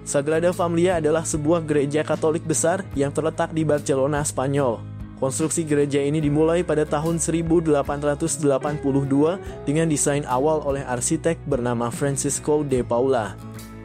Sagrada Familia adalah sebuah gereja Katolik besar yang terletak di Barcelona, Spanyol. Konstruksi gereja ini dimulai pada tahun 1882 dengan desain awal oleh arsitek bernama Francisco de Paula.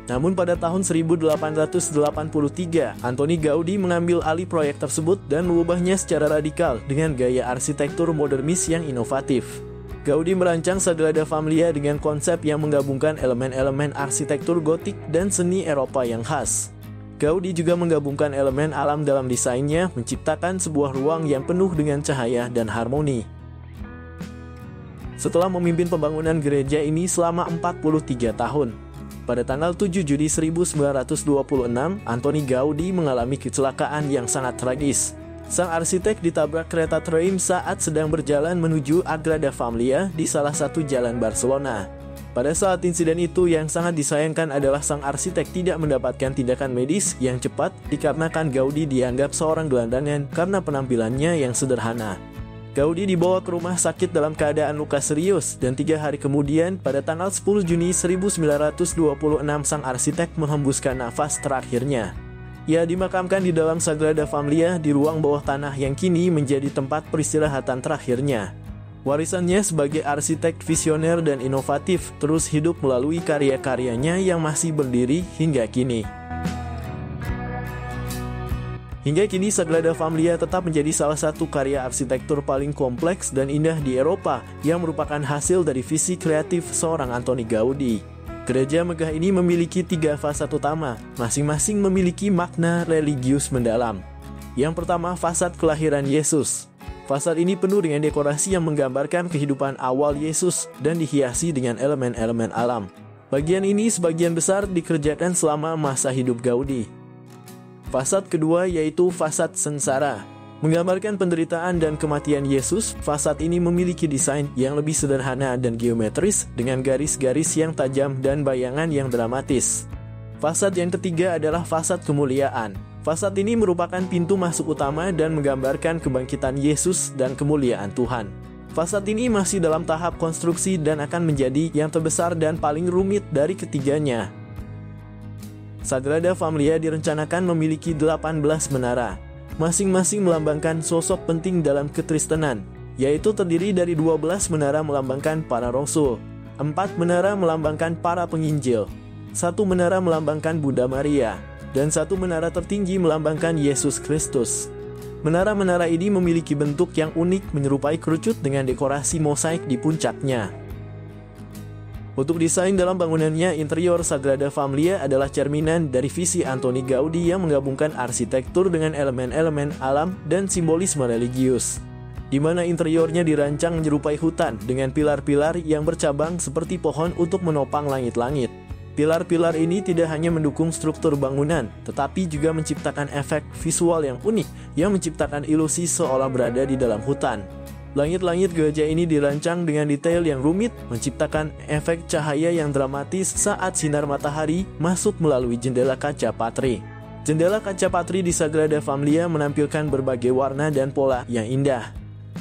Namun pada tahun 1883, Antoni Gaudi mengambil alih proyek tersebut dan mengubahnya secara radikal dengan gaya arsitektur modernis yang inovatif. Gaudi merancang Sagrada Familia dengan konsep yang menggabungkan elemen-elemen arsitektur gotik dan seni Eropa yang khas. Gaudi juga menggabungkan elemen alam dalam desainnya, menciptakan sebuah ruang yang penuh dengan cahaya dan harmoni. Setelah memimpin pembangunan gereja ini selama 43 tahun, pada tanggal 7 Juli 1926, Antoni Gaudi mengalami kecelakaan yang sangat tragis. Sang arsitek ditabrak kereta tram saat sedang berjalan menuju Sagrada Familia di salah satu jalan Barcelona. Pada saat insiden itu, yang sangat disayangkan adalah sang arsitek tidak mendapatkan tindakan medis yang cepat dikarenakan Gaudi dianggap seorang gelandangan karena penampilannya yang sederhana. Gaudi dibawa ke rumah sakit dalam keadaan luka serius dan 3 hari kemudian, pada tanggal 10 Juni 1926, sang arsitek menghembuskan nafas terakhirnya. Ia dimakamkan di dalam Sagrada Familia di ruang bawah tanah yang kini menjadi tempat peristirahatan terakhirnya. Warisannya sebagai arsitek visioner dan inovatif terus hidup melalui karya-karyanya yang masih berdiri hingga kini. Hingga kini Sagrada Familia tetap menjadi salah satu karya arsitektur paling kompleks dan indah di Eropa yang merupakan hasil dari visi kreatif seorang Antoni Gaudi. Gereja megah ini memiliki 3 fasad utama, masing-masing memiliki makna religius mendalam. Yang pertama, fasad kelahiran Yesus. Fasad ini penuh dengan dekorasi yang menggambarkan kehidupan awal Yesus dan dihiasi dengan elemen-elemen alam. Bagian ini sebagian besar dikerjakan selama masa hidup Gaudi. Fasad kedua yaitu fasad sengsara. Menggambarkan penderitaan dan kematian Yesus, fasad ini memiliki desain yang lebih sederhana dan geometris dengan garis-garis yang tajam dan bayangan yang dramatis. Fasad yang ketiga adalah fasad kemuliaan. Fasad ini merupakan pintu masuk utama dan menggambarkan kebangkitan Yesus dan kemuliaan Tuhan. Fasad ini masih dalam tahap konstruksi dan akan menjadi yang terbesar dan paling rumit dari ketiganya. Sagrada Familia direncanakan memiliki 18 menara. Masing-masing melambangkan sosok penting dalam kekristenan, yaitu terdiri dari 12 menara melambangkan para rasul, 4 menara melambangkan para penginjil, 1 menara melambangkan Bunda Maria, dan 1 menara tertinggi melambangkan Yesus Kristus. Menara-menara ini memiliki bentuk yang unik menyerupai kerucut dengan dekorasi mosaik di puncaknya. Untuk desain dalam bangunannya, interior Sagrada Familia adalah cerminan dari visi Antoni Gaudi yang menggabungkan arsitektur dengan elemen-elemen alam dan simbolisme religius, di mana interiornya dirancang menyerupai hutan dengan pilar-pilar yang bercabang seperti pohon untuk menopang langit-langit. Pilar-pilar ini tidak hanya mendukung struktur bangunan, tetapi juga menciptakan efek visual yang unik yang menciptakan ilusi seolah berada di dalam hutan. Langit-langit gereja ini dirancang dengan detail yang rumit, menciptakan efek cahaya yang dramatis saat sinar matahari masuk melalui jendela kaca patri. Jendela kaca patri di Sagrada Familia menampilkan berbagai warna dan pola yang indah.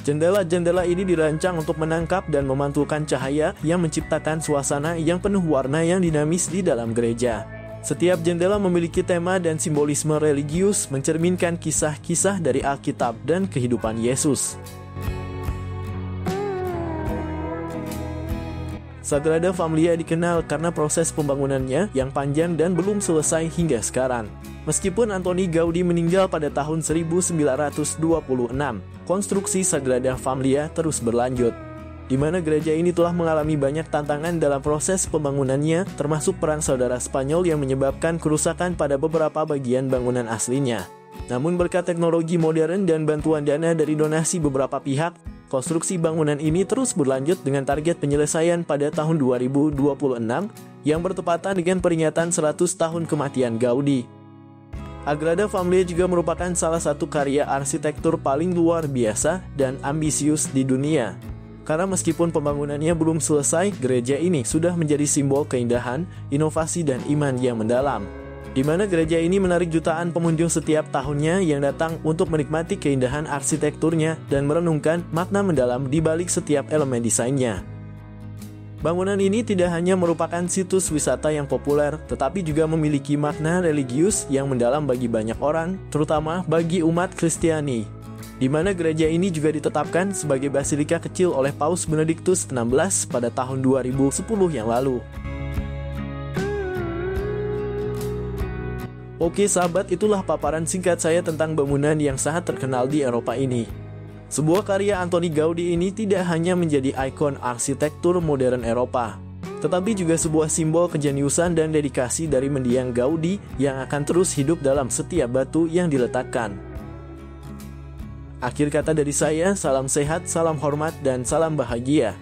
Jendela-jendela ini dirancang untuk menangkap dan memantulkan cahaya yang menciptakan suasana yang penuh warna yang dinamis di dalam gereja. Setiap jendela memiliki tema dan simbolisme religius mencerminkan kisah-kisah dari Alkitab dan kehidupan Yesus. Sagrada Familia dikenal karena proses pembangunannya yang panjang dan belum selesai hingga sekarang. Meskipun Antoni Gaudi meninggal pada tahun 1926, konstruksi Sagrada Familia terus berlanjut, di mana gereja ini telah mengalami banyak tantangan dalam proses pembangunannya, termasuk perang saudara Spanyol yang menyebabkan kerusakan pada beberapa bagian bangunan aslinya. Namun berkat teknologi modern dan bantuan dana dari donasi beberapa pihak, konstruksi bangunan ini terus berlanjut dengan target penyelesaian pada tahun 2026 yang bertepatan dengan peringatan 100 tahun kematian Gaudi. Sagrada Familia juga merupakan salah satu karya arsitektur paling luar biasa dan ambisius di dunia. Karena meskipun pembangunannya belum selesai, gereja ini sudah menjadi simbol keindahan, inovasi dan iman yang mendalam, di mana gereja ini menarik jutaan pengunjung setiap tahunnya yang datang untuk menikmati keindahan arsitekturnya dan merenungkan makna mendalam di balik setiap elemen desainnya. Bangunan ini tidak hanya merupakan situs wisata yang populer, tetapi juga memiliki makna religius yang mendalam bagi banyak orang, terutama bagi umat Kristiani, di mana gereja ini juga ditetapkan sebagai basilika kecil oleh Paus Benediktus XVI pada tahun 2010 yang lalu. Oke sahabat, itulah paparan singkat saya tentang bangunan yang sangat terkenal di Eropa ini. Sebuah karya Antoni Gaudi ini tidak hanya menjadi ikon arsitektur modern Eropa, tetapi juga sebuah simbol kejeniusan dan dedikasi dari mendiang Gaudi yang akan terus hidup dalam setiap batu yang diletakkan. Akhir kata dari saya, salam sehat, salam hormat, dan salam bahagia.